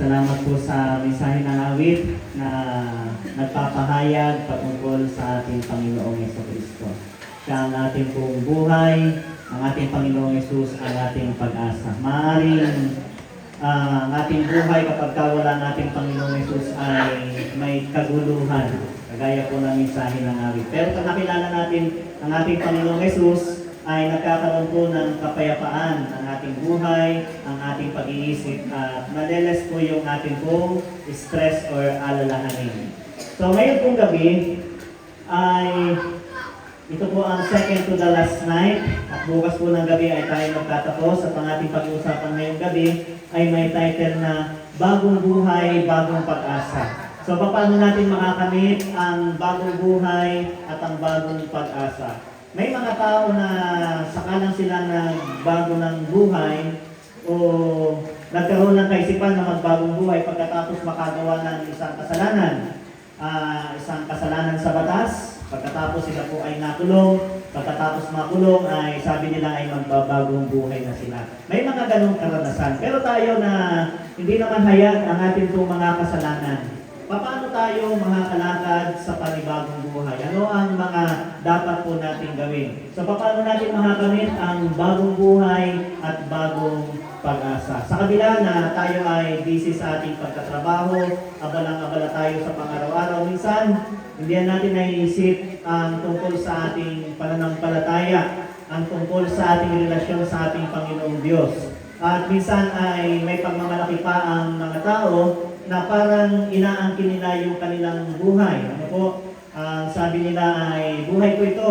Salamat po sa mensahe ng awit na nagpapahayag patungkol sa ating Panginoong Jesucristo. Siya ang ating pong buhay, ang ating Panginoong Jesus ang ating pag-asa. Maaaring ang ating buhay kapag wala ng ating Panginoong Jesus ay may kaguluhan, kagaya po ng mensahe ng awit. Pero pag nakilala natin ang ating Panginoong Jesus, ay nagkakaroon po ng kapayapaan ang ating buhay, ang ating pag-iisip, at madalas po yung ating pong stress or alalahanin. So ngayon pong gabi ay ito po ang second to the last night, at bukas po ng gabi ay tayo magtatapos at ang ating pag-uusapan ngayong gabi ay may title na Bagong Buhay, Bagong Pag-asa. So paano natin makakamit ang bagong buhay at ang bagong pag-asa? May mga tao na sakalang sila nagbago ng buhay o nagkaroon ng kaisipan na magbagong buhay pagkatapos makagawa ng isang kasalanan sa batas. Pagkatapos sila po ay nakulong, pagkatapos makulong ay sabi nila ay magbabagong buhay na sila. May mga ganong karanasan. Pero tayo na hindi naman hayag ang ating pong mga kasalanan, paano tayo makakalakad sa panibagong buhay? Ano ang mga dapat po natin gawin? So, paano natin makakamit ang bagong buhay at bagong pag-asa? Sa kabila na tayo ay busy sa ating pagtatrabaho, abalang-abala tayo sa pang-araw-araw, minsan, hindi natin naiisip ang tungkol sa ating pananampalataya, ang tungkol sa ating relasyon sa ating Panginoong Diyos. At minsan ay may pagmamalaki pa ang mga tao na parang inaangkin nila yung kanilang buhay. Ano po? Sabi nila ay, buhay ko ito,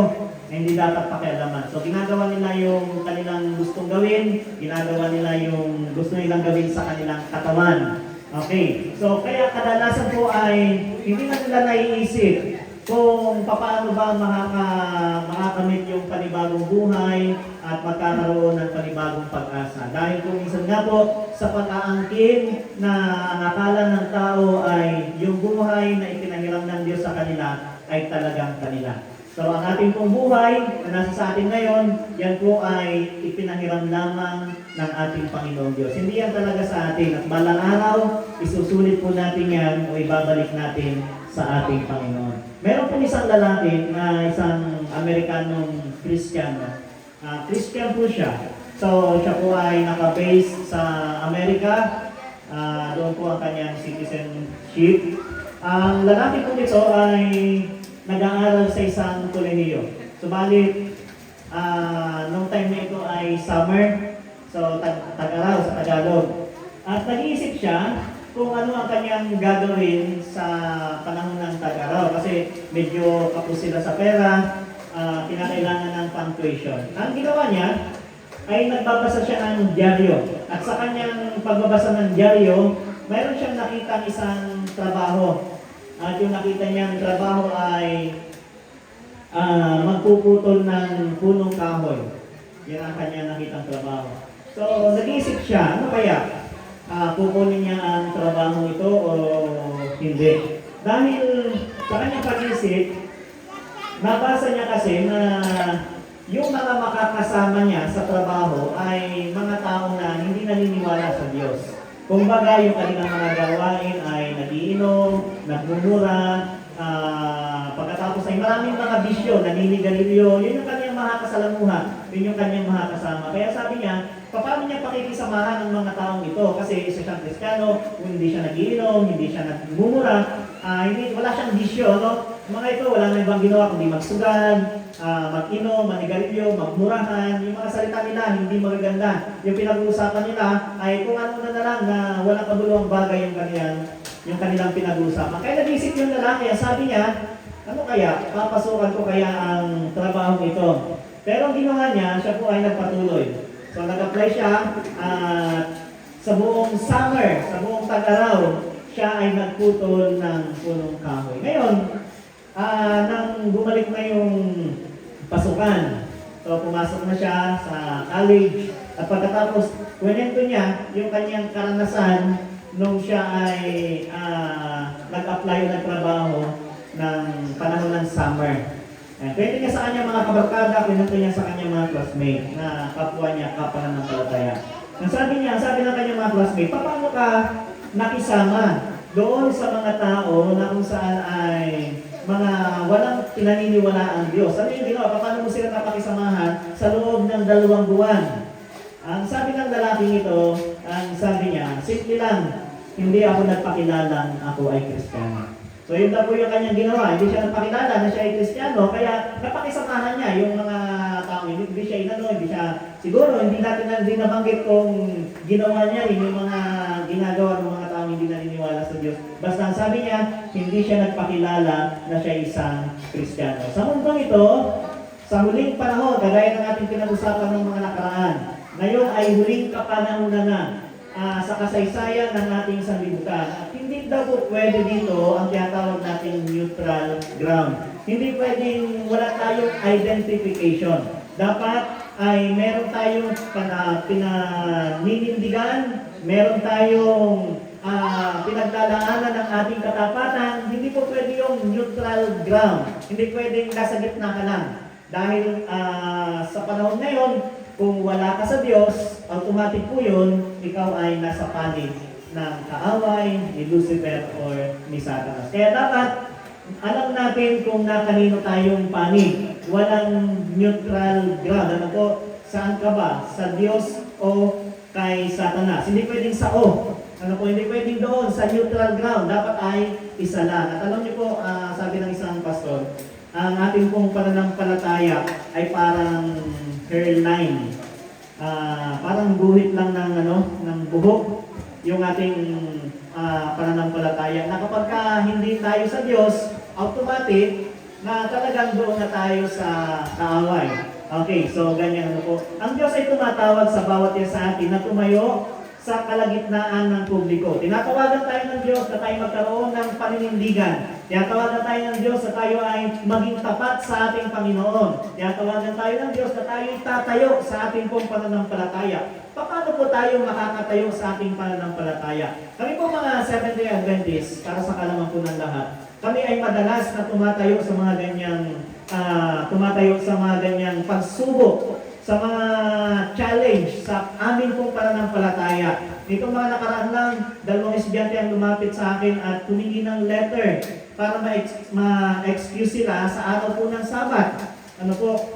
hindi dapat pakialaman. So, ginagawa nila yung kanilang gustong gawin, ginagawa nila yung gusto nilang gawin sa kanilang katawan. Okay. So, kaya kadalasan po ay hindi na nila naiisip kung paano ba makakamit yung panibagong buhay at magkakaroon ng panibagong pag-asa. Dahil kung minsan nga po, sa pag-aangkin na akala ng tao ay yung buhay na ipinahiram ng Diyos sa kanila ay talagang kanila. So ang ating pong buhay na nasa sa atin ngayon, yan po ay ipinahiram lamang ng ating Panginoong Diyos. Hindi yan talaga sa atin. At balang araw, isusulit po natin yan o ibabalik natin sa ating Panginoon. Meron po isang lalaki na isang Amerikanong Kristiyano. Christian po siya. So, siya po ay naka-base sa Amerika. Doon po ang kanyang citizenship. Ang lalaki po nito ay nag-aaral sa isang kolehiyo. Subalit, nung time na ito ay summer. So, tag-araw sa Tagalog. At nag-iisip siya kung ano ang kanyang gagawin sa panahon ng tag-araw. Kasi medyo kapos sila sa pera, kinakailangan ng punctuation. Ang ginawa niya ay nagbabasa siya ng dyaryo. At sa kanyang pagbabasa ng dyaryo, mayroon siyang nakita isang trabaho. At yung nakita niyang trabaho ay magpuputol ng punong kahoy. Yan ang kanyang nakitang trabaho. So, nag-iisip siya, ano kaya? Kukunin niya ang trabaho ito o hindi. Dahil sa kanyang pag-isip, nabasa niya kasi na yung mga makakasama niya sa trabaho ay mga tao na hindi naniniwala sa Diyos. Kung baga, yung kanilang mga gawain ay nagiinom, nagmumura, pagkatapos ay maraming mga bisyo, naninigarilyo, yun yung kanyang makakasalamuha, yun yung kanyang makakasama. Kaya sabi niya, paano niya pakikisamahan ng mga taong ito? Kasi isa siyang Kristiyano, hindi siya nagiinom, hindi siya nagmumura, wala siyang bisyo, no? Mga ito, wala na ibang ginawa kundi magsugal, mag-inom, manigarilyo, magmurahan, yung mga salita nila hindi magaganda. Yung pinag-uusapan nila ay kung ano na lang na walang kabuluhang bagay yung kanilang pinag-uusapan. Kaya nag-isip yung lalaki, sabi niya, ano kaya, papasukan ko kaya ang trabaho ito? Pero ang ginawa niya, siya po ay nagpatuloy. So nag-apply siya at sa buong summer, sa buong tag-araw, siya ay nagputol ng punong kahoy. Ngayon, nang bumalik na yung pasukan, so pumasok na siya sa college at pagkatapos, kwento niya yung kanyang karanasan nung siya ay nag-apply ng trabaho ng panahon ng summer. Kwento niya sa kanyang mga kabarkada, kwento niya sa kanyang mga classmate na kapwa niya, kapananampalataya. Ang sabi ng kanyang mga classmate, paano ka nakisama doon sa mga tao na kung saan ay mga walang pinaniniwalaang Diyos. Ano yung ginawa? Paano mo sila napakisamahan sa loob ng 2 buwan? Ang sabi ng lalaking ito, ang sabi niya, simple lang, hindi ako nagpakilalang ako ay Kristiyano. So yun na po yung kanyang ginawa. Hindi siya nagpakilala na siya ay Kristiyano, kaya napakisamahan niya yung mga tao. Hindi siya inano, hindi siya, siguro hindi nabanggit kung ginawa niya rin yung mga ginagawa ng mga tao hindi naniniwala sa Diyos. Basta ang sabi niya, hindi siya nagpakilala na siya isang Kristiyano. Sa mundong ito, sa huling panahon, kagaya ng ating pinag-usapan ng mga nakaraan, ngayon ay huling kapanahunan na sa kasaysayan ng ating sanlibutan. At hindi daw po pwede dito ang tinatawag nating neutral ground. Hindi pwedeng wala tayong identification. Dapat ay meron tayong pinaninindigan, meron tayong pinaglalaanan ng ating katapatan. Hindi po pwede yung neutral ground. Hindi pwedeng nasa gitna ka lang. Dahil sa panahon ngayon, kung wala ka sa Diyos, automatic po yun, ikaw ay nasa panig ng kaaway, ni Lucifer, or ni Satanas. Kaya dapat, alam natin kung nakanino tayong panig. Walang neutral ground. Ano po? Saan ka ba? Sa Diyos o kay Satanas? Hindi pwedeng sa o. Ano po? Hindi pwedeng doon sa neutral ground. Dapat ay isa lang. At alam niyo po, sabi ng isang pastor, ang ating pong pananampalataya ay parang hairline. Parang guhit lang ng buhok yung ating pananampalataya. Na kapag hindi tayo sa Diyos, automatic na talagang doon na tayo sa kaaway. Okay, so ganyan po. Ang Diyos ay tumatawag sa bawat isa sa atin na tumayo sa kalagitnaan ng publiko. Tinatawagan tayo ng Diyos na tayo magkaroon ng paninindigan. Tinatawagan tayo ng Diyos na tayo ay maging tapat sa ating Panginoon. Tinatawagan tayo ng Diyos na tayo tatayo sa ating pong pananampalataya. Paano po tayo makakatayo sa ating pananampalataya? Kami po mga Seventh-day Adventists, para sa kalaman po ng lahat, kami ay madalas na tumatayo sa mga ganyang pagsubok, sa mga challenge sa amin pong pananampalataya. Dito mga nakaraan lang, 2 estudyante ang lumapit sa akin at humingi ng letter para ma-excuse sila sa araw po ng Sabat. Ano po?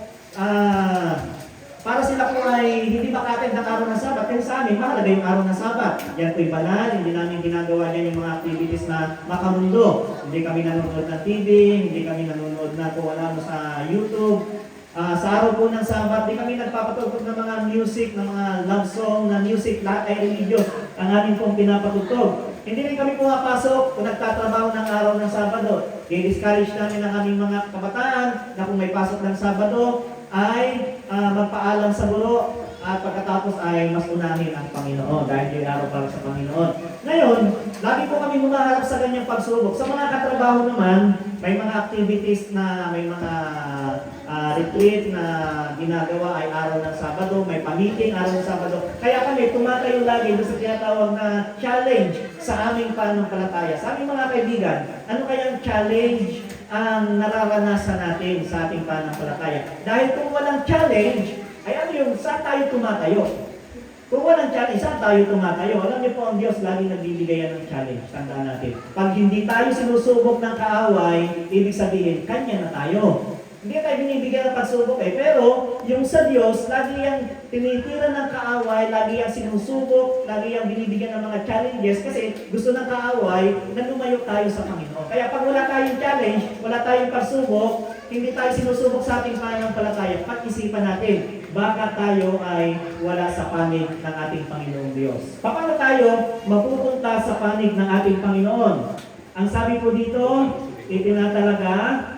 Para sila po ay hindi makatid ng araw ng Sabat. Kasi sa amin, mahalaga yung araw ng Sabat. Yan po'y banal, hindi namin ginagawa yan yung mga activities na makamundo. Hindi kami nanonood ng TV, hindi kami nanonood na kung wala mo sa YouTube. Sa araw po ng Sabat, di kami nagpapatugtog ng mga music, ng mga love song, na music, lahat ay religious ang amin pong pinapatugtog. Hindi rin kami pumapasok kung nagtatrabaho ng araw ng Sabado. I-discourage namin ang aming mga kabataan na kung may pasok ng Sabado ay magpaalam sa guro at pagkatapos ay mas unahin ang Panginoon dahil yung araw para sa Panginoon. Ngayon, lagi po kami humaharap sa ganyang pagsubok. Sa mga katrabaho naman, may mga activities na may mga retreat na ginagawa ay araw ng Sabado, may pa-meeting araw ng Sabado. Kaya kami tumatayo lagi doon sa tinatawag na challenge sa aming pananampalataya. Sa aming mga kaibigan, ano kayang challenge ang nararanasan natin sa ating pananampalataya? Dahil kung walang challenge, ay ano yung saan tayo tumatayo? Kung walang challenge, saan tayo tumatayo? Alam niyo po, ang Diyos lagi nagbibigay ng challenge. Tandaan natin. Pag hindi tayo sinusubok ng kaaway, ibig sabihin, kanya na tayo. Hindi tayo binibigyan ng pagsubok pero yung sa Diyos, lagi yung tinitira ng kaaway, lagi yung sinusubok, lagi yung binibigyan ng mga challenges kasi gusto ng kaaway na lumayo tayo sa Panginoon. Kaya pag wala tayong challenge, wala tayong pagsubok, hindi tayo sinusubok sa ating pananampalataya, pag-isipan natin, baka tayo ay wala sa panig ng ating Panginoong Diyos. Paano tayo mapupunta sa panig ng ating Panginoon? Ang sabi po dito, itinatalaga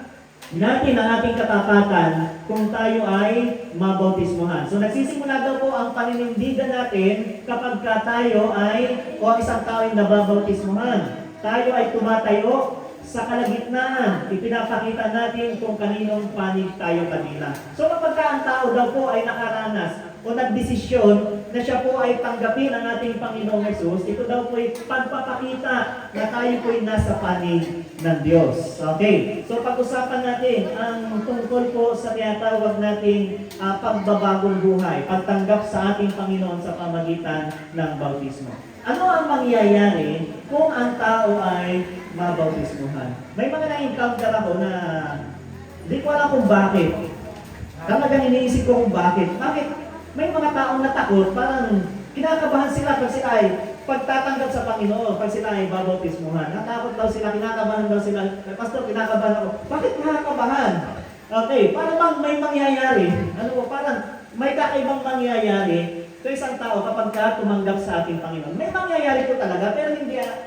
natin ang ating katapatan kung tayo ay mabautismohan. So nagsisimula daw po ang paninindigan natin kapag tayo ay o ang isang tao ay nababautismohan. Tayo ay tumatayo sa kalagitnaan. Ipinapakita natin kung kaninong panig tayo kanila. So kapag ang tao daw po ay nakaranas o nagdesisyon na siya po ay tanggapin ang ating Panginoong Hesus, ito daw po ay pagpapakita na tayo po ay nasa panig ng Diyos. Okay, so pag-usapan natin ang tungkol po sa tinatawag nating pagbabagong buhay, pagtanggap sa ating Panginoon sa pamagitan ng bautismo. Ano ang mangyayari kung ang tao ay mabautismuhan? May mga na-encounter ako na hindi ko alam kung bakit. Talagang iniisip ko kung bakit. Bakit may mga taong natakot, parang kinakabahan sila pag sila ay pagtatanggap sa Panginoon, pag sila ay babautismuhan. Natakot daw sila, kinakabahan daw sila. Pastor, kinakabahan ako. Bakit kinakabahan? Okay, parang may mangyayari. Ano po, parang may kakaibang mangyayari sa isang tao kapag tumanggap sa ating Panginoon. May mangyayari po talaga, pero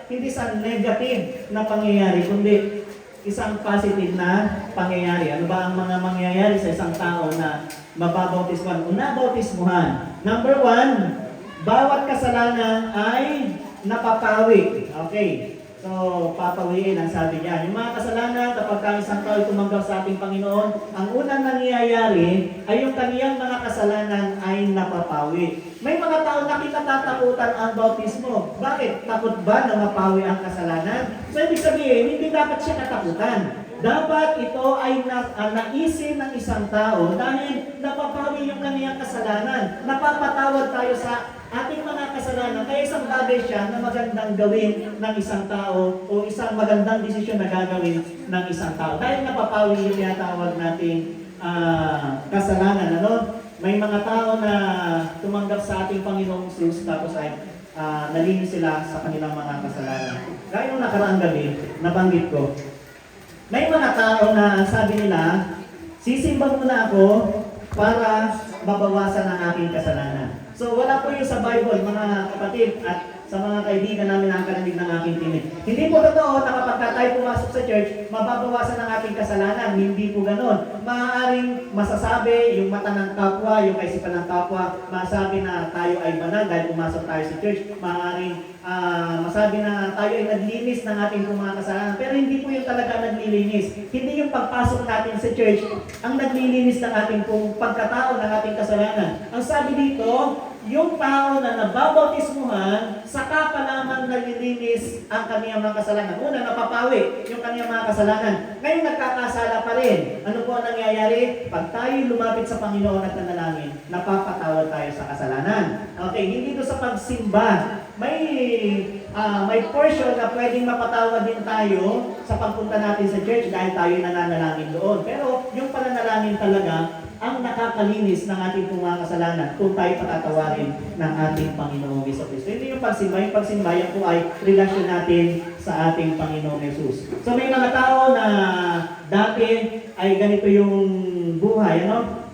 hindi sa negative na pangyayari, kundi isang positive na pangyayari. Ano ba ang mga mangyayari sa isang tao na mababautismuhan o nabautismuhan? Number 1, bawat kasalanan ay napapawi. Okay. So, papawiin ang sabi niya. Yung mga kasalanan, kapag ang isang tao ay tumanggap sa ating Panginoon, ang unang nangyayari ay yung kaniyang mga kasalanan ay napapawi. May mga tao na kinatatakutan ang bautismo. Bakit? Takot ba na mapawi ang kasalanan? So, ibig sabihin, hindi dapat siya katakutan. Dapat ito ay naisin ng isang tao dahil napapawi yung kaniyang kasalanan. Napapatawad tayo sa ating mga kasalanan. Kaya isang bagay siya na magandang gawin ng isang tao o isang magandang desisyon na gagawin ng isang tao. Dahil napapawi yung tinatawag nating kasalanan. Ano? May mga tao na tumanggap sa ating Panginoong Jesus tapos ay nalinis sila sa kanilang mga kasalanan. Gaya nung nakaraang gabi, nabanggit ko, may mga tao na sabi nila, sisimba muna ako para mabawasan ang aking kasalanan. So wala po yun sa Bible, mga kapatid at sa mga kaibigan namin na nakakarinig ng aking tinig. Hindi po totoo na kapag tayo pumasok sa church, mababawasan ang ating kasalanan. Hindi po ganon. Maaaring masasabi yung mata ng kapwa, yung kaisipan ng kapwa, masabi na tayo ay banal dahil pumasok tayo sa church. Maaaring masabi na tayo ay naglinis ng ating mga kasalanan. Pero hindi po yung talaga naglilinis. Hindi yung pagpasok natin sa church ang naglilinis ng ating pagkatao ng ating kasalanan. Ang sabi dito, yung tao na nababautismuhan, saka pa naman nalilinis ang kaniyang mga kasalanan. Una, napapawi yung kaniyang mga kasalanan. Ngayon, nagkakasala pa rin. Ano po ang nangyayari? Pag tayo lumapit sa Panginoon at nanalangin, napapatawad tayo sa kasalanan. Okay, hindi ito sa pagsimba. May portion na pwedeng mapatawad din tayo sa pagpunta natin sa church dahil tayo nananalangin doon. Pero yung pananalangin talaga, ang nakakalinis ng ating mga kasalanan kung tayo patatawarin ng ating Panginoong Hesus. Hindi yung pagsimba. Yung pagsimba, yan po ay relasyon natin sa ating Panginoong Hesus. So may mga tao na dati ay ganito yung buhay, ano?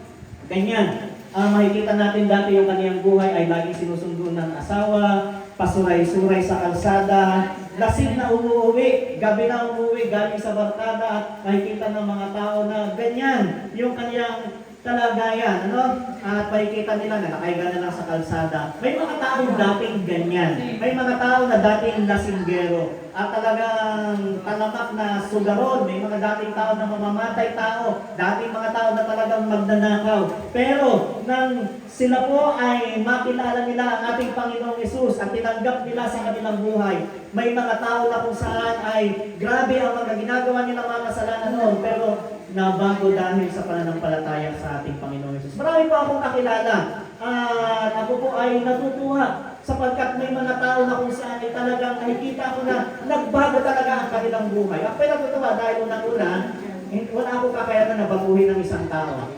Ganyan. Makikita natin dati yung kaniyang buhay ay laging sinusundo ng asawa, pasuray-suray sa kalsada, lasing na umuwi, gabi na umuwi, galing sa barkada at makikita ng mga tao na ganyan yung kaniyang kalagayan, ano? At makikita nila na nakahiga na lang sa kalsada. May mga taong dating ganyan. May mga tao na dating lasinggero. At talagang talamak na sugaron. May mga dating tao na mamamatay tao. Dating mga tao na talagang magnanakaw. Pero nang sila po ay makilala nila ang ating Panginoong Hesus at tinanggap nila sa kanilang buhay, may mga tao na kung saan ay grabe ang mga ginagawa nilang mga kasalanan noon. Pero nabago dahil sa pananampalataya sa ating Panginoong Hesus. Marami po akong kakilala at ako po ay natutuwa sapagkat may mga tao na kung saan ay talagang nakikita ko na nagbago talaga ang kanilang buhay. Ako ay natutuwa dahil unang-una, wala akong kakayanan na baguhin ng isang tao.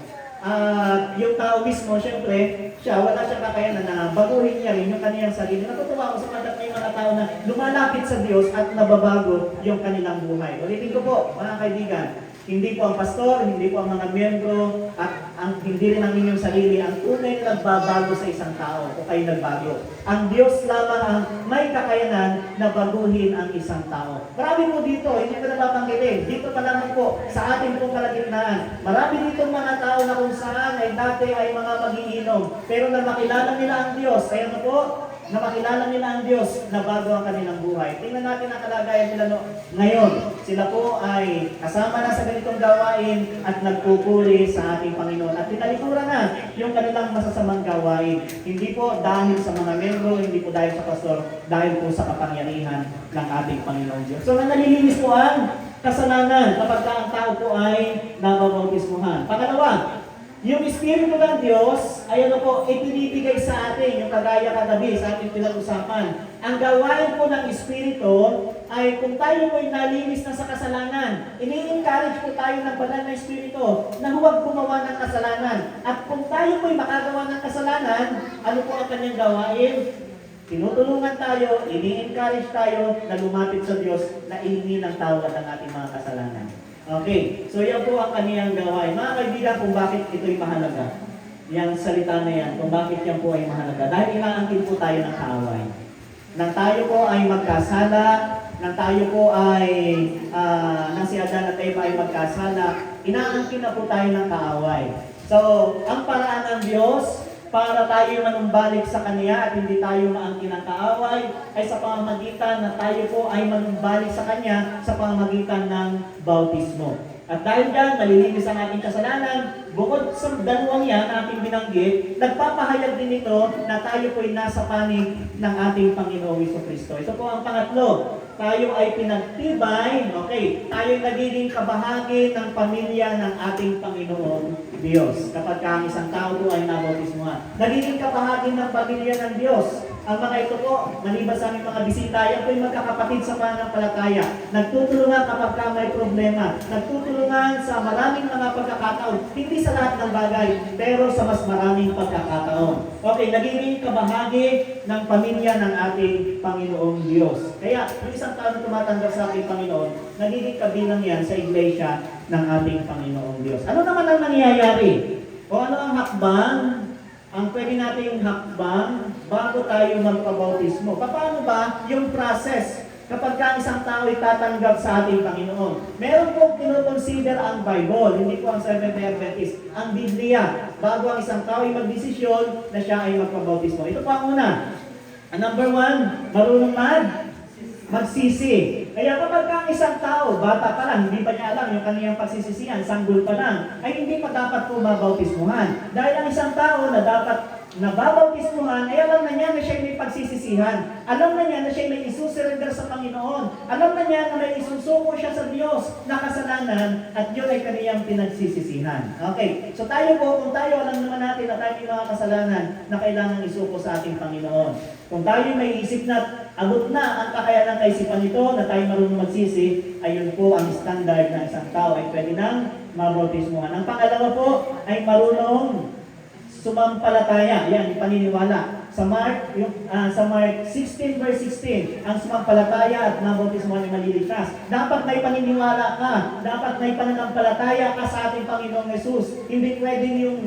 At yung tao mismo, syempre, wala siyang kakayanan na baguhin niya rin yung kaniyang sarili. Natutuwa ako sapagkat may mga tao na lumalapit sa Diyos at nababago yung kanilang buhay. Ulitin ko po, mga kaibigan, hindi po ang pastor, hindi po ang mga miyembro, at hindi rin ang inyong sarili ang tunay na nagbabago sa isang tao o kayo nagbago. Ang Diyos lamang ang may kakayanan na baguhin ang isang tao. Marami po dito, hindi ko napapanggitin. Dito pa lamang po, sa ating pong kalagitnaan. Marami dito mga tao na kung saan ay dati ay mga magiinom. Pero na makilala nila ang Diyos, ayan na po, na makilala nila ang Diyos na bago ang kanilang buhay. Tingnan natin ang kalagayan nila ngayon. Sila po ay kasama na sa ganitong gawain at nagpupuri sa ating Panginoon. At tinalikuran na yung kanilang masasamang gawain. Hindi po dahil sa mga membro, hindi po dahil sa pastor, dahil po sa kapangyarihan ng ating Panginoon Diyos. So, nalilinis po ang kasalanan kapag ang tao po ay nababautismuhan. Pangalawa, yung Espiritu ng Diyos ay ipinibigay sa atin, yung kagaya kagabi sa ating pinag-usapan. Ang gawain po ng Espiritu ay kung tayo po ay nalinis na sa kasalanan, ini-encourage po tayo ng banal na Espiritu na huwag gumawa ng kasalanan. At kung tayo po ay makagawa ng kasalanan, ano po ang kanyang gawain? Tinutulungan tayo, ini-encourage tayo na lumapit sa Diyos na ihingi ng tawad ang ating mga kasalanan. Okay, so yan po ang kaniyang gawain. Mga kaibigan, kung bakit ito'y mahalaga, yung salita na yan, kung bakit yan po ay mahalaga. Dahil inaangkin po tayo ng kaaway. Nang tayo po ay magkasala, nang tayo po ay, nang si Adan at Eva ay magkasala, inaangkin na po tayo ng kaaway. So, ang paraan ng Diyos, para tayo manumbalik sa Kanya at hindi tayo maangkin ng kaaway, ay sa pamamagitan na tayo po ay manumbalik sa Kanya sa pamamagitan ng bautismo. At dahil dyan, malilinis ang ating kasalanan, bukod sa dalawang yan na ating binanggit, nagpapahayag din ito na tayo po ay nasa panig ng ating Panginoong Jesucristo. Ito po ang pangatlo. Tayo ay pinagtibay, tayo ay nagiging kabahagi ng pamilya ng ating Panginoong Diyos. Kapag ang isang tao po ay nabautismuhan, nagiging kabahagi ng pamilya ng Diyos. Ang mga ito po, maliban sa aming mga bisita, yan po yung magkakapatid sa pananampalataya. Nagtutulungan kapag ka may problema. Nagtutulungan sa maraming mga pagkakataon. Hindi sa lahat ng bagay, pero sa mas maraming pagkakataon. Nagiging kabahagi ng pamilya ng ating Panginoong Diyos. Kaya, yung isang tao na tumatanggap sa ating Panginoon, nagiging kabilang yan sa iglesia ng ating Panginoong Diyos. Ano naman ang nangyayari? O ano ang hakbang? Ang pwede nating hakbang bago tayo magpabautismo. Paano ba yung process kapag ka isang tao ay tatanggap sa ating Panginoon? Meron pong kinoconsider ang Bible, hindi po ang Seventh-day Adventist, ang Biblia, bago ang isang tao ay magdesisyon na siya ay magpabautismo. Ito po ang una. Number 1, marunong magsisi. Kaya kapag ang isang tao, bata pa lang, hindi pa niya alam yung kaniyang pagsisisihan, sanggol pa lang, ay hindi pa dapat po mabautismuhan. Dahil ang isang tao na dapat nababautismuhan, ay alam na niya na siya may pagsisisihan. Alam na niya na siya may isusurrender sa Panginoon. Alam na niya na may isusuko siya sa Diyos na kasalanan at yun ay kaniyang pinagsisisihan. Okay, so tayo po, kung tayo alam naman natin na tayo may mga kasalanan na kailangan isuko sa ating Panginoon. Kung tayo may isip na abot na ang kakayanan kaisipan nito na tayo marunong magsisi, ayun po ang standard na isang tao ay pwede nang mabautismuhan. Ang pangalawa po ay marunong sumampalataya. Yan, yung paniniwala. Sa Mark 16 verse 16, ang sumampalataya at nabautismuhan ay maliligtas. Dapat may paniniwala ka. Dapat may pananampalataya ka sa ating Panginoong Yesus. Hindi pwedeng yung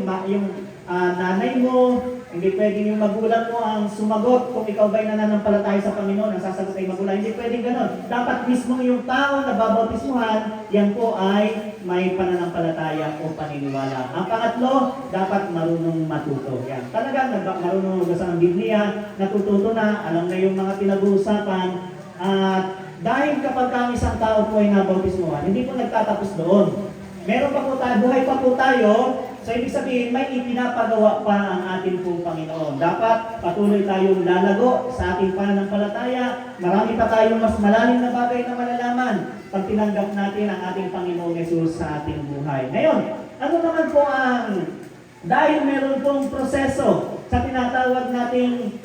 nanay mo, hindi pwedeng yung magulang mo ang sumagot kung ikaw ba'y nananampalataya sa Panginoon, ang sasagot ay magulang. Hindi pwedeng ganon. Dapat mismo yung tao na babautismuhan, yan po ay may pananampalataya o paniniwala. Ang pangatlo, dapat marunong matuto. Yan. Talagang marunong magbasa ng Biblia, natututo na, alam na yung mga pinag-uusapan. At dahil kapag ang isang tao po ay nabautismuhan, hindi po nagtatapos doon. Meron pa po tayo, buhay pa po tayo. So, ibig sabihin, may ipinapagawa pa ang ating pong Panginoon. Dapat patuloy tayong lalago sa ating pananampalataya. Marami pa tayong mas malalim na bagay na malalaman pag tinanggap natin ang ating Panginoong Yesus sa ating buhay. Ngayon, ano naman po dahil meron pong proseso sa tinatawag nating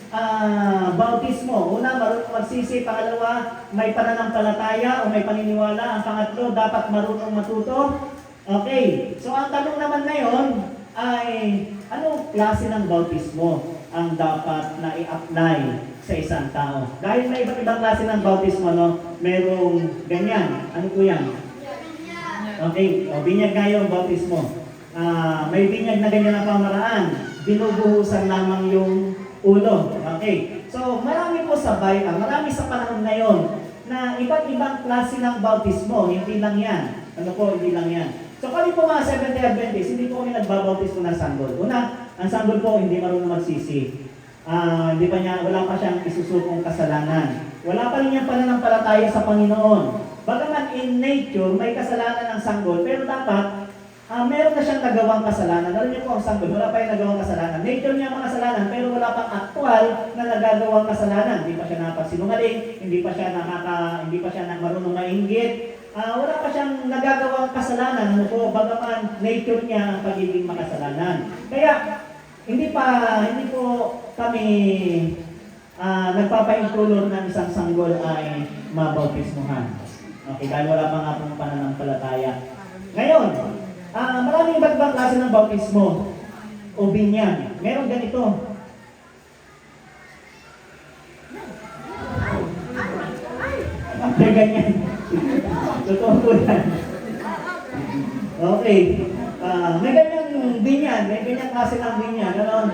bautismo. Una, marunong magsisi. Pangalawa, may pananampalataya o may paniniwala. Ang pangatlo, dapat marunong matuto. Okay, so ang tanong naman ngayon ay anong klase ng bautismo ang dapat na i-apply sa isang tao? Dahil may iba't ibang klase ng bautismo, merong ganyan. Ano po yan? Okay, binyag nga yung bautismo. May binyag na ganyan ang pamaraan. Binubuhusan lamang yung ulo. Okay, so marami po marami sa panahon ngayon na iba't ibang klase ng bautismo. Hindi lang yan. Hindi lang yan. So kami po mga Seventh-day Adventist, hindi po kami nagbabautismo ng sanggol. Una, ang sanggol po hindi marunong magsisi. Wala pa siyang isusukong kasalanan. Wala pa rin niyang pananampalataya sa Panginoon. Bagaman in nature, may kasalanan ng sanggol, pero dapat meron na siyang nagawang kasalanan. Alam niyo po ang sanggol, wala pa yung nagawang kasalanan. Nature niya ang kasalanan, pero wala pang aktual na nagagawang kasalanan. Hindi pa siya napagsinungaling, hindi pa siya marunong mainggit. Wala pa siyang nagagawang kasalanan. Ano po, bagaman nature niya ang pagiging makasalanan. Kaya, hindi po kami nagpapa-include ng isang sanggol ay mabautismuhan. Okay, dahil wala pa nga pong pananampalataya. Ngayon, maraming iba't ibang klase ng bautismo o binyag. Meron ganito. After ganyan. Totoo po yan. Okay. May ganyang binyag, may ganyang klase ng binyag. Ano?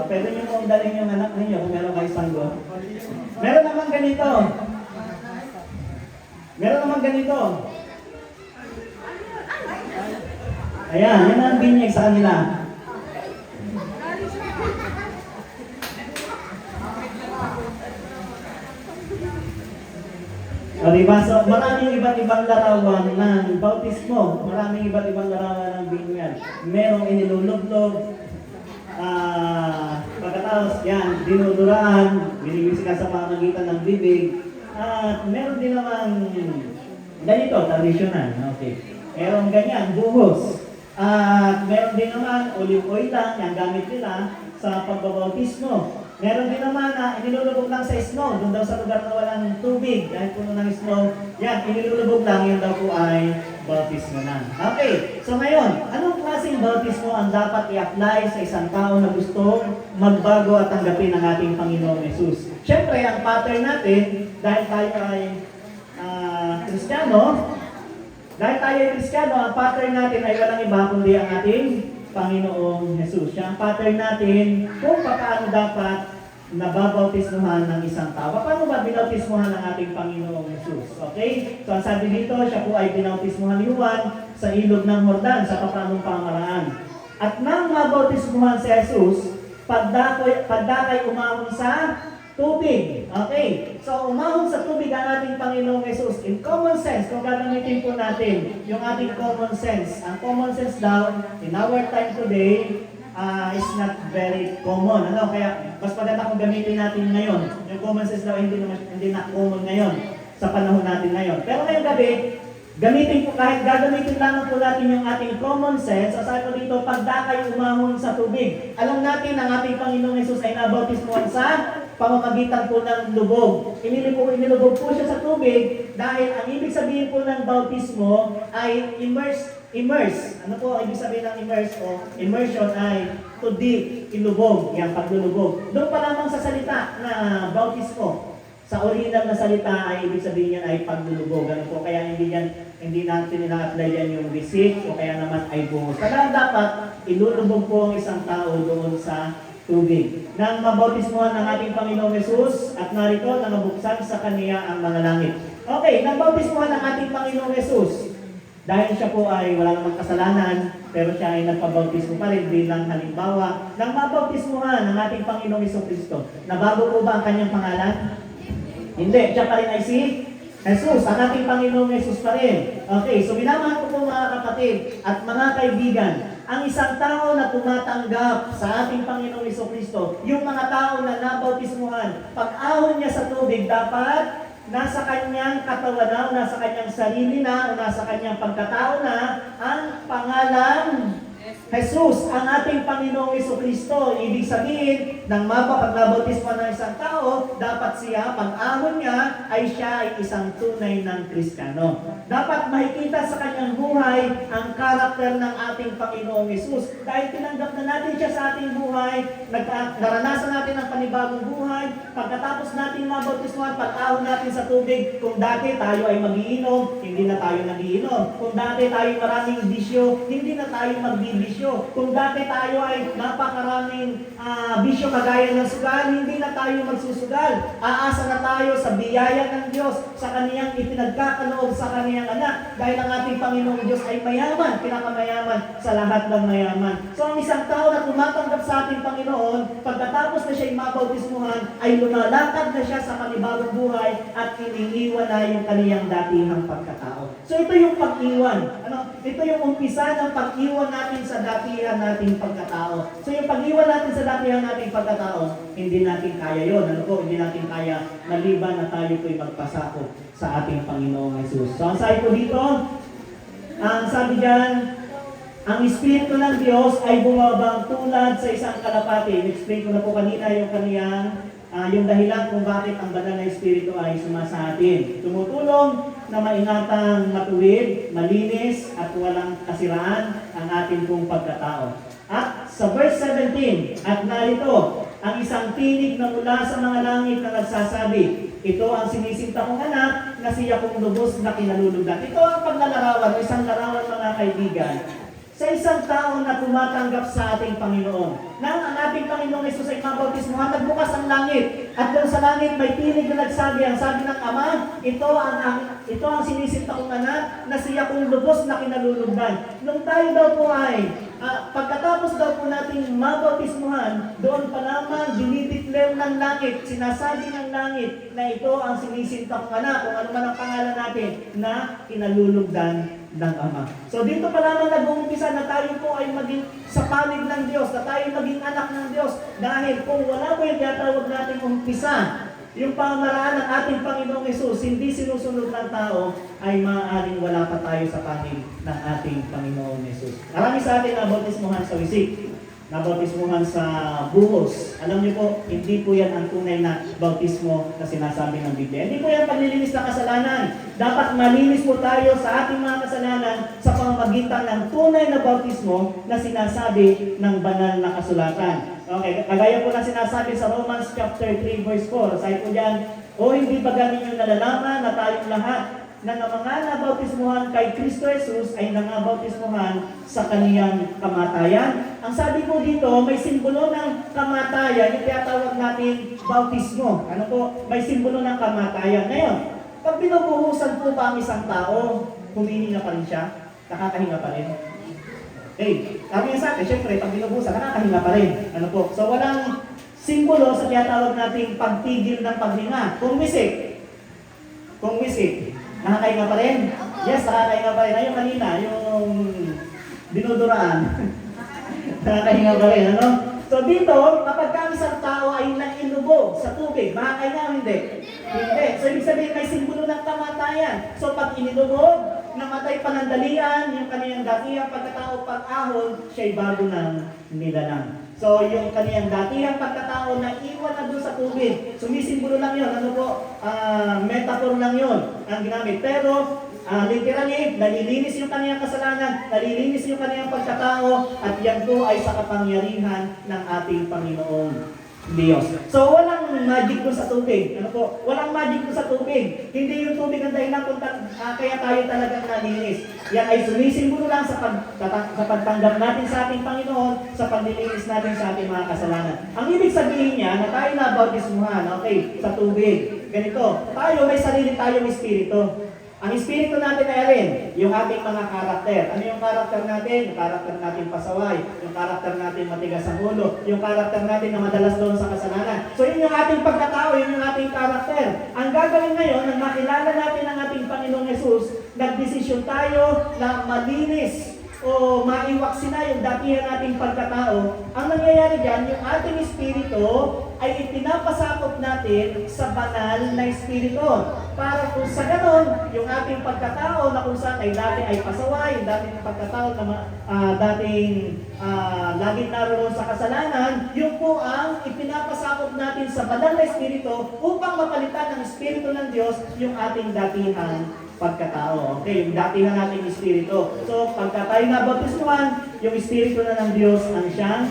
Pwede nyo kong dalhin yung anak ninyo kung meron kayo sanggol. Meron naman ganito. Ayan, yan ang binyag sa kanila. O diba? So, maraming iba't ibang larawan ng bautismo. Maraming iba't ibang larawan ng binyag. Merong inilulublog. Pagkatapos, yan, dinuduraan, binibisika sa pamamagitan ng bibig. At meron din naman ganito, traditional. Okay. Meron ganyan, buhos. At meron din naman olive oil lang, yung gamit nila sa pagbabautismo. Meron din naman na inilulubog lang sa snow, doon daw sa lugar na walang tubig, dahil puno ng snow. Yan, inilulubog lang, yun daw po ay bautismo na. Okay, so ngayon, anong klaseng bautismo ang dapat i-apply sa isang tao na gusto magbago at tanggapin ang ating Panginoong Yesus? Siyempre, ang pattern natin, dahil tayo ay Kristiyano, ang pattern natin ay walang iba kundi ang ating Panginoong Yesus. Siya ang pattern natin kung paano dapat nababautismuhan ng isang tao. Paano ba binautismuhan ng ating Panginoong Yesus? Okay? So ang sabi dito, siya po ay binautismuhan ni Juan sa ilog ng Jordan sa papanong pamaraan. At nang mabautismuhan si Jesus, pagdakay umahon sa tubig. Okay? So umahon sa tubig ang ating Panginoong Yesus. In common sense, kung gagamitin po natin yung ating common sense, ang common sense daw, in our time today, is not very common. Ano? Kaya mas maganda kung gamitin natin ngayon. Yung common sense daw hindi na common ngayon sa panahon natin ngayon. Pero ngayong gabi, kahit gagamitin lamang po natin yung ating common sense, sabi ko dito, pagdakay umahon sa tubig. Alam natin ang ating Panginoong Yesus ay nabautismuhan sa pamamagitan po ng lubog. Inilubog po siya sa tubig dahil ang ibig sabihin po ng bautismo ay immerse. Ano po ang ibig sabihin ng immerse o immersion ay to dip, ilubog, yan, paglulubog. Doon pa lamang sa salita na bautismo, sa original na salita ay ibig sabihin yan ay paglulubog. Ano po, kaya hindi natin ina-apply yan yung receipt o kaya naman ay buhos. Kaya dapat ilulubog po ang isang tao doon sa tubig. Nang mabautismuhan ng ating Panginoong Yesus at narito nangabuksan sa Kaniya ang mga langit. Okay, nang bautismuhan ng ating Panginoong Yesus, dahil siya po ay wala namang kasalanan, pero siya ay nagpabautismo pa rin bilang halimbawa. Nang mabautismuhan ng ating Panginoong Jesucristo, nabago po ba ang kanyang pangalan? Hindi, siya pa rin ay si Jesus, ang ating Panginoong Yesus pa rin. Okay, so minamahal ko po mga kapatid at mga kaibigan, ang isang tao na tumatanggap sa ating Panginoong Jesucristo, yung mga tao na nabautismuhan, pag-ahon niya sa tubig, dapat nasa kanyang katawan na, nasa kanyang sarili na, o nasa kanyang pagkatao na, ang pangalan Jesus, ang ating Panginoong Jesucristo. Ibig sabihin, pag nabautismo ng isang tao, dapat siya, pag-ahon niya, ay siya ay isang tunay ng Kristiyano. Dapat makikita sa kanyang buhay ang karakter ng ating Panginoong Jesus. Dahil tinanggap na natin siya sa ating buhay, naranasan natin ang panibagong buhay, pagkatapos natin mabautismohan, pag-ahon natin sa tubig, kung dati tayo ay mag-iinom, hindi na tayo nag-iinom. Kung dati tayo maraming bisyo, hindi na tayo magbibisyo. bisyo. Kung dati tayo ay napakaraming bisyo kagaya ng sugal, hindi na tayo magsusugal. Aasa na tayo sa biyaya ng Diyos, sa kaniyang ipinagkakaloob sa kaniyang anak. Dahil ang ating Panginoong Diyos ay mayaman, pinakamayaman sa lahat ng mayaman. So ang isang tao na tumatanggap sa ating Panginoon, pagkatapos na siya'y mabautismuhan, ay lumalakad na siya sa panibagong buhay at iniiwan na yung kaniyang datihang pagkatao. So ito yung pag-iwan. Ito yung umpisa ng pag-iwan natin sa datihan nating pagkatao. So yung pag-iwan natin sa datihan nating pagkatao, hindi natin kaya yun. Hindi natin kaya maliban na tayo po'y magpasako sa ating Panginoong Jesus. So ang sabi ko dito, ang sabi dyan, ang Espiritu ng Diyos ay bumabang tulad sa isang kalapati. Explain ko na po kanina yung kaniyang yung dahilan kung bakit ang banal na Espiritu ay sumasa atin. Tumutulong na maingatang matuwid, malinis at walang kasiraan ang ating pong pagkatao. At sa verse 17, at narito, ang isang tinig na mula sa mga langit na nagsasabi, ito ang sinisinta kong anak na siya kong lubos na kinalulugdan. Ito ang paglalarawan, isang larawan mga kaibigan, sa isang tao na tumatanggap sa ating Panginoon. Nang ang ating Panginoong Jesus ay mabautismuhan, nagbukas ang langit. At doon sa langit may tinig na nagsabi, ang sabi ng Ama, ito ang sinisinta kong anak na siya kong lubos na kinalulugdan. Nung tayo daw po ay, pagkatapos daw po natin mabautismuhan, doon pa lamang dinideclare ng langit, sinasabi ng langit na ito ang sinisinta kong anak, kung ano man ang pangalan natin, na kinalulugdan ng Ama. So dito pa lamang nag-uumpisa na tayo po ay maging sa panig ng Diyos, na tayo maging anak ng Diyos. Dahil kung wala po yung tinatawag natin umpisa, yung pamaraan ng ating Panginoong Jesus, hindi sinusunod ng tao, ay maaaring wala pa tayo sa panig ng ating Panginoong Jesus. Marami sa atin nabautismuhan sa wisik, nabautismuhan sa buhos. Alam niyo po, hindi po yan ang tunay na bautismo na sinasabi ng Biblia. Hindi po yan paglilinis ng kasalanan. Dapat malinis po tayo sa ating mga kasalanan sa pamamagitan ng tunay na bautismo na sinasabi ng banal na kasulatan. Okay, kagaya po na sinasabi sa Romans chapter 3 verse 4. Sabi po diyan, o hindi ba ganin yung nalalaman na tayong lahat na mga nabautismuhan kay Kristo Jesus ay nangabautismuhan sa kaniyang kamatayan. Ang sabi po dito, may simbolo ng kamatayan, yung tinatawag natin bautismo. Ano po? May simbolo ng kamatayan. Ngayon, pag binubuhusan po ba ang isang tao, humihinga pa rin siya? Nakakahinga pa rin? Kami sa akin, syempre, pag binubuhusan, nakakahinga pa rin. Ano po? So, walang simbolo sa tinatawag nating pagtigil ng paghinga. Kung wisik, nakakahinga pa rin? Yes, nakakahinga pa rin. Ayun kanina, yung dinuduraan. Nakakahinga pa rin, ano? So dito, kapag ang isang tao ay nainubo sa tubig, makakahinga o hindi? Hindi. So ibig sabihin, may simbolo ng kamatayan. So pag ininubo, namatay panandalian, yung kaniyang datihang pagkatao pag-ahon, siya'y bago ng nilalang. So, yung kaniyang datihang pagkatao na iwan na doon sa tubig. Sumisimbolo lang yun. Ano po? Metaphor lang yun ang ginamit. Pero, literally, nalilinis yung kaniyang kasalanan, nalilinis yung kaniyang pagkatao, at yan po ay sa kapangyarihan ng ating Panginoong Diyos. So, walang magic doon sa tubig. Ano po? Walang magic doon sa tubig. Hindi yung tubig ang dahilan kung kaya tayo talagang nalinis. Yan ay sumisimbolo lang sa pagtanggap natin sa ating Panginoon, sa paglilinis natin sa ating mga kasalanan. Ang ibig sabihin niya na tayo na bautismuhan, okay, sa tubig. Ganito, tayo may sarili tayong espiritu. Ang espiritu natin ay alin? Yung ating mga karakter. Ano yung karakter natin? Yung karakter natin pasaway. Yung karakter natin matigas ang ulo. Yung karakter natin na madalas doon sa kasalanan. So yun yung ating pagkatao, yun yung ating karakter. Ang gagawin ngayon, nang makilala natin ang ating Panginoong Jesus, nagdesisyon tayo na malinis o maiwaksi na yung datihan nating pagkatao. Ang nangyayari dyan, yung ating espiritu ay ipinapasakop natin sa banal na espiritu. Para kung sa ganon, yung ating pagkatao na kung saan ay dati ay pasaway, yung dating pagkatao na laging naroon sa kasalanan, yun po ang ipinapasakop natin sa banal na espiritu upang mapalitan ng espiritu ng Diyos yung ating datihan pagkatao. Okay, yung datihan nating espiritu. So, pagka tayo nabautismuhan, yung espiritu na ng Diyos ang siyang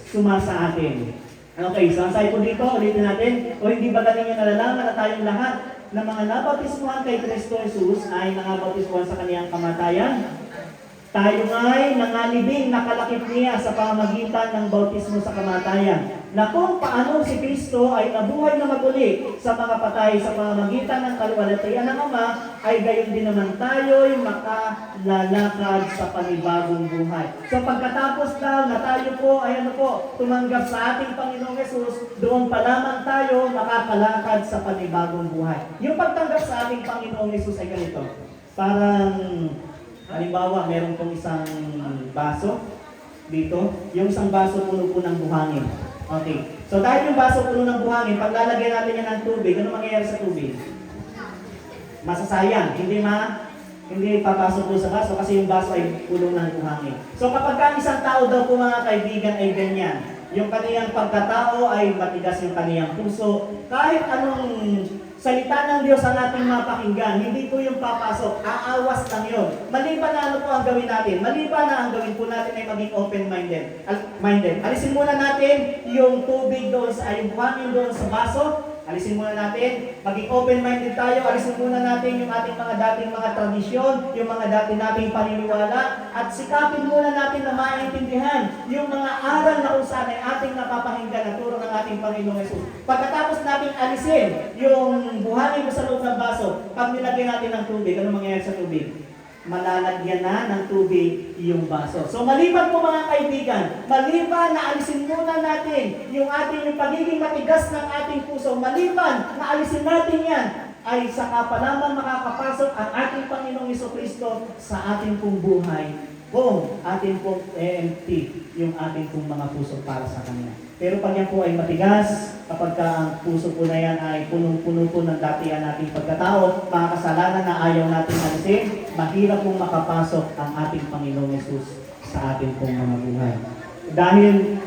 sumasa atin. Okay, so ang sabi po dito, ulitin natin, o hindi ba galing yung nalalaman na tayong lahat na mga nabautismuhan kay Kristo Jesus ay nangabautismuhan sa kaniyang kamatayan? Tayo nga'y nangalibing nakalakip niya sa pamagitan ng bautismo sa kamatayan, na kung paano si Kristo ay nabuhay na maguli sa mga patay sa pamagitan ng kaluwalhatian ng Ama, ay gayon din naman tayo'y makalalakad sa panibagong buhay. So pagkatapos daw na tayo po ay tumanggap sa ating Panginoong Yesus, doon pa lamang tayo makakalakad sa panibagong buhay. Yung pagtanggap sa ating Panginoong Yesus ay ganito. Parang halimbawa, meron pong isang baso dito. Yung isang baso puno po ng buhangin. Okay. So dahil yung baso puno ng buhangin, pag lalagyan natin yan ng tubig, ano mangyayari sa tubig? Masasayang. Hindi papasok po sa baso kasi yung baso ay puno ng buhangin. So kapag ka isang tao daw po mga kaibigan ay ganyan, yung kaniyang pagkatao ay matigas yung kaniyang puso, kahit anong salita ng Diyos ang ating mapakinggan, hindi po yung papasok, aawas lang yun. Maliban na ano po ang gawin natin? Maliban na ang gawin po natin ay maging open-minded. Alisin muna natin yung tubig doon yung buhangin doon sa baso. Alisin muna natin, maging open-minded tayo, alisin muna natin yung ating mga dating mga tradisyon, yung mga dating nating paniniwala, at sikapin muna natin na maintindihan yung mga aral na kung saan ay ating napapakinggan at turo ng ating Panginoong Yesus. Pagkatapos natin alisin yung buhangin mo sa loob ng baso, pag nilagyan natin ng tubig, ano mangyayari sa tubig? Malalagyan na ng tubig yung baso. So maliban po mga kaibigan, maliban na alisin muna natin yung pagiging matigas ng ating puso, maliban na alisin natin yan, ay saka pa naman makakapasok ang ating Panginoong Jesucristo sa ating pong buhay kung ating pong empty yung ating pong mga puso para sa Kanya. Pero pag yan po ay matigas, kapag ang puso po na yan ay punong-puno po ng datihan nating pagkatao, mga kasalanan na ayaw natin alisin, mahirap pong makapasok ang ating Panginoong Yesus sa ating pong mga buhay. Dahil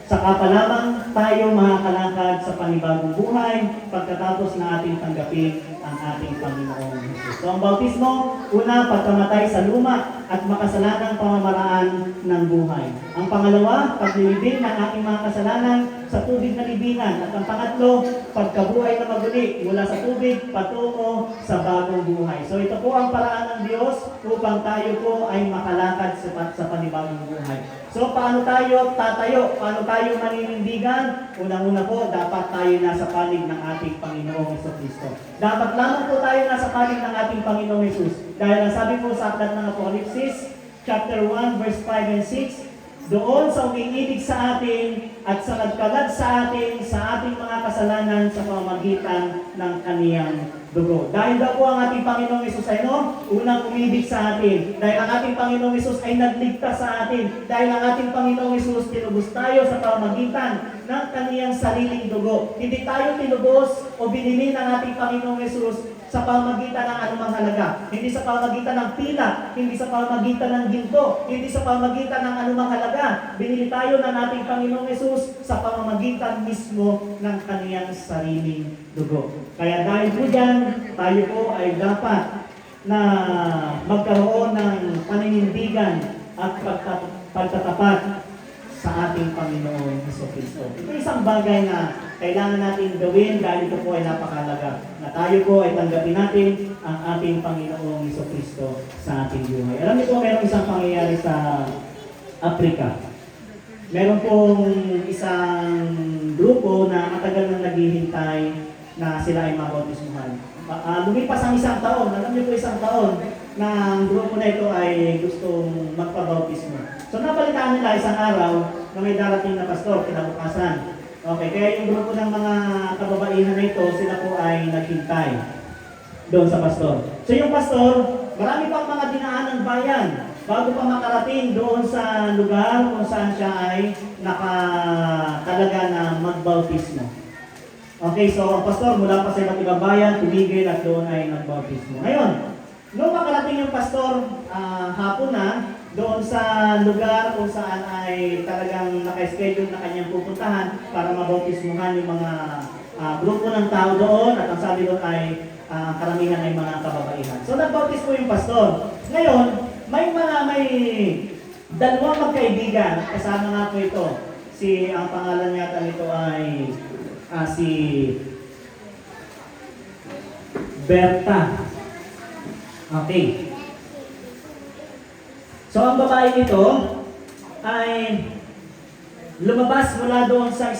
saka pa lamang tayo makakalakad sa panibagong buhay pagkatapos na ating tanggapin ang ating Panginoong Yesus. So ang bautismo, una, pagkamatay sa luma at makasalanang pamamaraan ng buhay. Ang pangalawa, paglilibing ng ating mga kasalanan sa tubig na libingan. At ang pangatlo, pagkabuhay na maguli mula sa tubig patungo sa bagong buhay. So ito po ang paraan ng Diyos upang tayo po ay makalakad sa panibagong buhay. So paano tayo tatayo? Paano tayo maninindigan? Unang-una po, dapat tayo nasa panig ng ating Panginoong Jesucristo. Dapat lamang po tayo nasa panig ng ating Panginoong Jesus. Dahil ang sabi po sa aklat ng Apokalipsis, chapter 1, verse 5 and 6, doon sa umiibig sa atin at sa nagkalat sa ating mga kasalanan sa pamamagitan ng kaniyang dugo. Dahil daw po ang ating Panginoong Hesus ay unang umibig sa atin. Dahil ang ating Panginoong Hesus ay nagligtas sa atin. Dahil ang ating Panginoong Hesus tinubos tayo sa pamamagitan ng kaniyang sariling dugo. Hindi tayo tinubos o binili ng ating Panginoong Hesus sa pamamagitan ng anumang halaga. Hindi sa pamamagitan ng pila, hindi sa pamamagitan ng ginto, hindi sa pamamagitan ng anumang halaga. Binili tayo ng ating Panginoong Hesus sa pamamagitan mismo ng kaniyang sariling dugo. Kaya dahil po dyan, tayo po ay dapat na magkaroon ng paninindigan at pagtatapat sa ating Panginoong Jesucristo. Ito isang bagay na kailangan natin gawin dahil ito po ay napakahalaga. Na tayo po ay tanggapin natin ang ating Panginoong Jesucristo sa ating buhay. Alam niyo po, meron isang pangyayari sa Africa. Meron pong isang grupo na matagal nang naghihintay na sila ay mabautismuhan. Lumipas ang isang taon. Alam niyo po, isang taon na ang grupo na ito ay gustong magpabautismo. So napalitaan nila isang araw na may darating na pastor, kinabukasan. Okay, kaya yung grupo ng mga kababaihan na ito, sila po ay naghintay doon sa pastor. So yung pastor, marami pang mga dinaan ng bayan bago pa makarating doon sa lugar kung saan siya ay nakatalaga na magbautismo. Okay, so ang pastor mula pa sa iba't ibang bayan, tumigil at doon ay nagbautismo. Ngayon, nung makarating yung pastor hapon na, doon sa lugar kung saan ay talagang naka-schedule na kanyang pupuntahan para mabautismuhan yung mga grupo ng tao doon at ang sabi doon ay karamihan ay mga kababaihan. So nagbautismo yung pastor. Ngayon, may dalawang magkaibigan, kasama nga po ito. Ang pangalan yata nito ay si Berta. Okay. So ang babae nito ay lumabas mula doon sa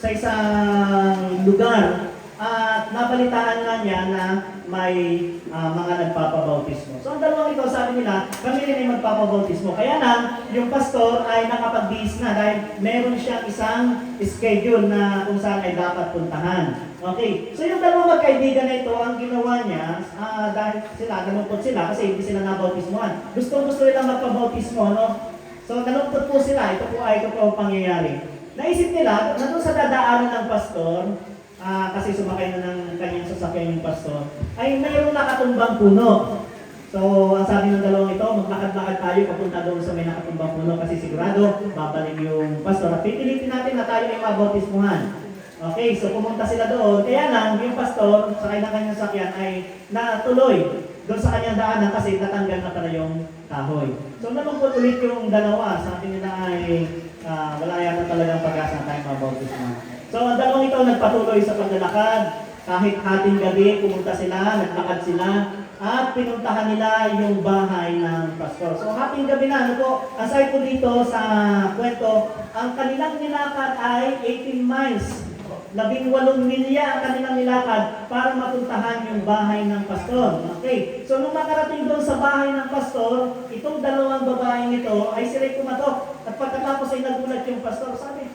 isang lugar at nabalitaan nga niya na may mga nagpapabautismo. So ang dalawang ito, sabi nila, kami rin ay magpapabautismo. Kaya lang, yung pastor ay nakapag-bihis na dahil meron siyang isang schedule na kung saan ay dapat puntahan. Okay, so yung dalawang magkaibigan na ito, ang ginawa niya, dahil sila, nalungkot sila kasi hindi sila nabautismohan. Gusto nilang magpabautismo, no? So nalungkot po sila, ito po ang pangyayari. Naisip nila, nandun sa dadaanan ng pastor, kasi sumakay na ng kanyang sasakyan yung pastor, ay mayroong nakatumbang puno. So, ang sabi ng dalawang ito, maglakad-lakad tayo papunta doon sa may nakatumbang puno kasi sigurado, babalik yung pastor. At pipilitin natin na tayo ay mabautismuhan. Okay, so pumunta sila doon. Kaya lang, yung pastor, sakay ng kanyang sasakyan ay natuloy doon sa kanyang daanan kasi natanggal na pala yung kahoy. So, nalungkot ulit yung dalawa. Sabi nila ay wala yata talagang pag-asa na tayo mabautismuhan. So, ang dalawang ito nagpatuloy sa paglalakad. Kahit hating gabi, pumunta sila, naglakad sila, at pinuntahan nila yung bahay ng pastor. So, hating gabi na, ano po, ang sabi po dito sa kwento, ang kanilang nilakad ay 18 miles. 18 milya ang kanilang nilakad para mapuntahan yung bahay ng pastor. Okay, so nung makarating doon sa bahay ng pastor, itong dalawang babaeng ito ay sila'y kumatok. At pagkatapos ay nagulat yung pastor, sabi,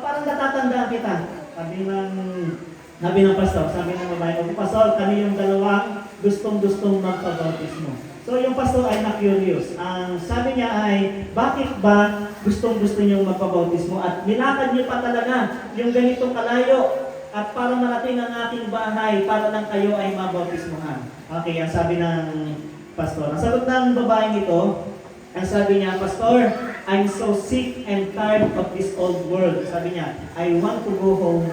parang natatandaan kita. Sabi ng pastor, sabi ng babae, okay, pastor, kami yung dalawang gustong-gustong magpabautismo. So yung pastor ay na-curious. Ang sabi niya ay, bakit ba gustong-gusto niyong magpabautismo? At nilakad niyo pa talaga yung ganitong kalayo at para marating ang aking bahay para lang kayo ay mabautismohan. Okay, ang sabi ng pastor. Ang sagot ng babaeng ito, ang sabi niya, Pastor, I'm so sick and tired of this old world. Sabi niya, I want to go home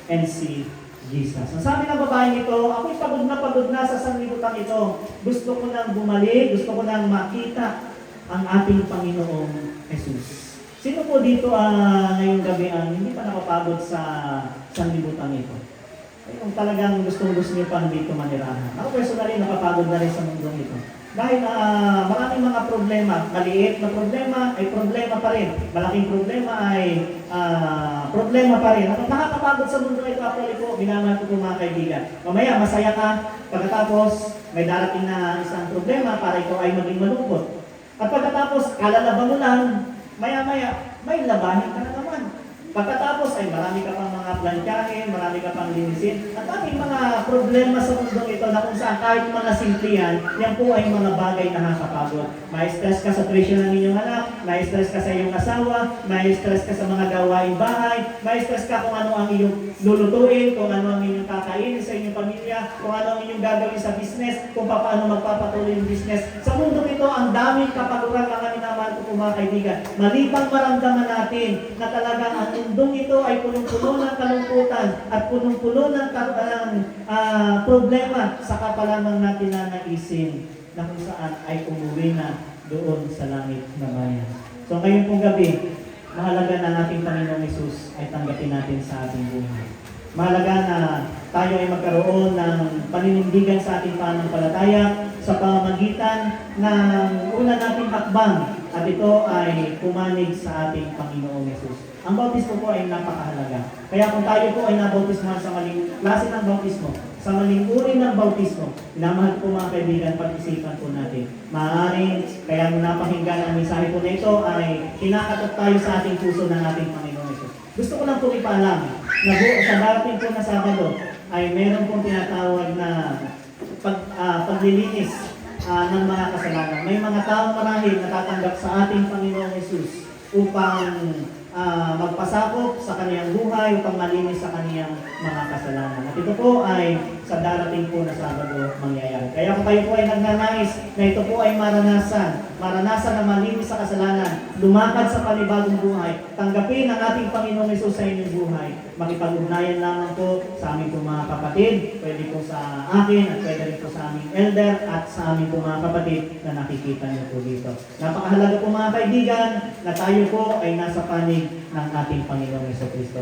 and see Jesus. Ang sabi ng babaeng ito, ako'y pagod na sa sanlibutan ito. Gusto ko nang bumalik, gusto ko nang makita ang ating Panginoong Jesus. Sino po dito ngayong gabi ang hindi pa nakapagod sa sanlibutan ito? Yung talagang gustong-gusto niyo pang dito manirahan. Ako personally, napapagod na rin sa mundong ito. Dahil maraming mga problema, maliit na problema ay problema pa rin. Malaking problema ay problema pa rin. At nakakapagod sa mundo ito, actually po, minamahal ko po mga kaibigan. Mamaya, masaya ka, pagkatapos may darating na isang problema para ikaw ay maging malungkot. At pagkatapos, kalalaba mo lang, maya-maya, may labahin ka na naman. Pagkatapos ay marami ka pang mga plantyahin, marami ka pang linisin, at daming mga problema sa mundong ito na kung saan kahit mga simple yan po ay mga bagay na nakakapagod. May stress ka sa tuition ng inyong anak, may stress ka sa iyong asawa, may stress ka sa mga gawaing bahay, may stress ka kung ano ang iyong lulutuin, kung ano ang inyong kakainin sa inyong pamilya, kung ano ang inyong gagawin sa business, kung paano magpapatuloy yung business. Sa mundong ito, ang daming kapaguran na minamahal ko po mga kaibigan. Malibang maramdaman natin na talagang ang mundong ito ay punong-puno ng kalungkutan at punong-puno ng problema, saka pa lamang natin nanaisin na kung saan ay umuwi na doon sa langit na bayan. So ngayon pong gabi, mahalaga na ating Panginoong Hesus ay tanggapin natin sa ating buhay. Mahalaga na tayo ay magkaroon ng paninindigan sa ating pananampalataya sa pamamagitan ng una nating hakbang at ito ay pumanig sa ating Panginoong Hesus. Ang bautismo po ay napakahalaga. Kaya kung tayo po ay nabautismohan sa maling klase ng bautismo, sa maling uri ng bautismo, minamahal po mga kaibigan, pag-isipan po natin. Maaaring, kaya napakinggan ang mensahe po na ito ay kinakatok tayo sa ating puso ng ating Panginoong Hesus. Gusto ko lang po ipaalam na sa darating po na Sabado ay meron pong tinatawag na paglilinis ng mga kasalanan. May mga taong marahil natatanggap sa ating Panginoong Hesus upang magpasakop sa kaniyang buhay, upang malinis sa kaniyang mga kasalanan. At ito po ay sa darating po na Sabado mangyayari. Kaya kung kayo po ay nagnanais na ito po ay maranasan na malinis sa kasalanan, lumakad sa panibagong buhay, tanggapin ang ating Panginoong Hesus sa inyong buhay, makipag-ugnayan lamang po sa aming po mga kapatid, pwede po sa akin at pwede rin po sa aming elder at sa aming po mga kapatid na nakikita niyo po dito. Napakahalaga po mga kaibigan na tayo po ay nasa panig ng ating Panginoong Hesus Kristo.